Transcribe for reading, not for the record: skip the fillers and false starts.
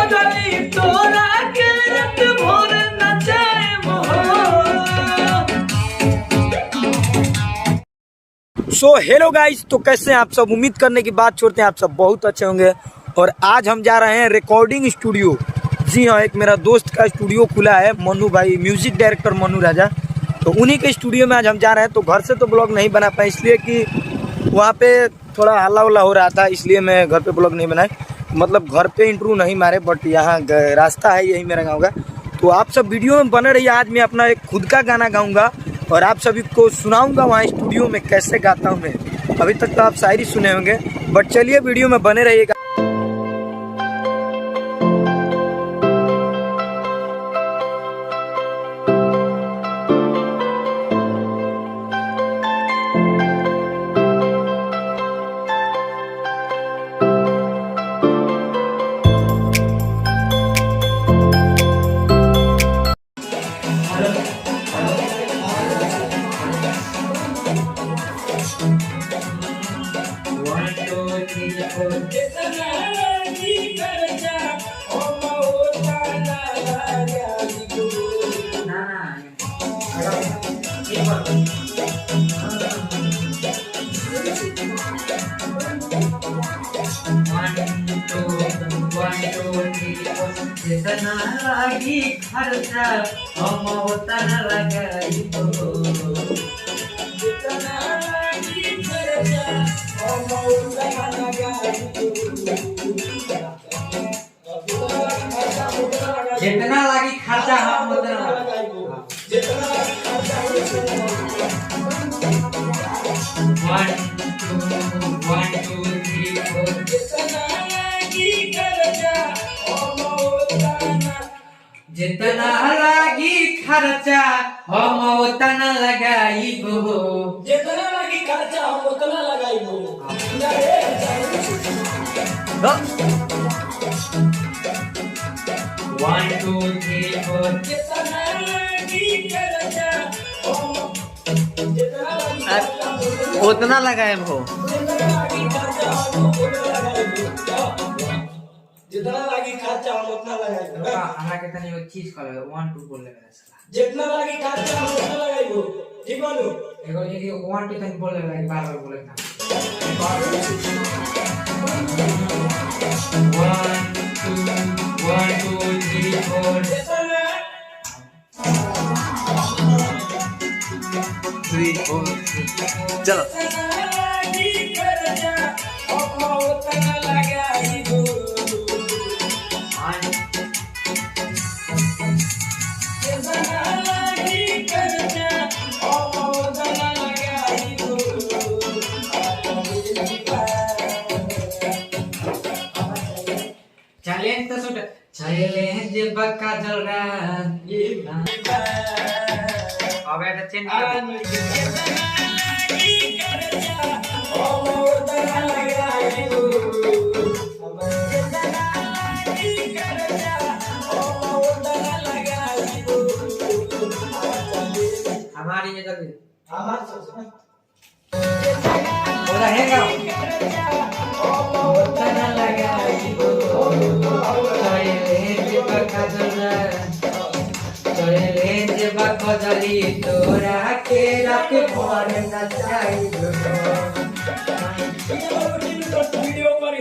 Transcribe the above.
खोजली तोरा के रात भर नचाए सो हेलो गाइस, तो कैसे हैं आप सब। उम्मीद करने की बात छोड़ते हैं आप सब बहुत अच्छे होंगे। और आज हम जा रहे हैं रिकॉर्डिंग स्टूडियो। जी हाँ, एक मेरा दोस्त का स्टूडियो खुला है, मनु भाई, म्यूजिक डायरेक्टर मनु राजा। तो उन्हीं के स्टूडियो में आज हम जा रहे हैं। तो घर से तो ब्लॉग नहीं बना पाए, इसलिए कि वहाँ पे थोड़ा हल्ला उल्ला हो रहा था, इसलिए मैं घर पे ब्लॉग नहीं बनाए। मतलब घर पे इंटरव्यू नहीं मारे, बट यहाँ रास्ता है, यही मेरा गाँव का। तो आप सब वीडियो में बने रहिए। आज मैं अपना एक खुद का गाना गाऊँगा और आप सभी को सुनाऊंगा वहाँ स्टूडियो में कैसे गाता हूँ मैं। अभी तक तो आप शायरी सुने होंगे, बट चलिए वीडियो में बने रहिएगा। जितना लागी खर्चा हम उतना लगाइबो, जितना लागी खर्चा हम उतना लगाइबो, जितना लागी खर्चा हम उतना लगाइबो, जितना लागी खर्चा हम उतना लगाइबो। 1 2 3 4 जितना लागी खर्चा जितना लागी खर्चा हम उतना लगाइबो, जितना लागी खर्चा हम उतना लगाइबो। 1 2 3 4 जितना लागी खर्चा उतना लगाइबो, जितना लागी खर्चा हम उतना लगाइबो। हमरा के तनी एक चीज करे 1 2 बोल लेबे साला, जितना लागी खर्चा हम उतना लगाइबो। ठीक बानू एगो ये 1 2 तनी बोल लेबे, बार बार बोले ना। 1 2 3 4 3 4 चलो। चैलेंज तो सुट चैलेंज बका जलरा ये अबे तो चेंज हमारी ये जल्दी हमार सोच बोला है का उतना लगाइबो, चैलेंज बका जलरा चैलेंज बका जली तोरा के रात भर नचाइबो।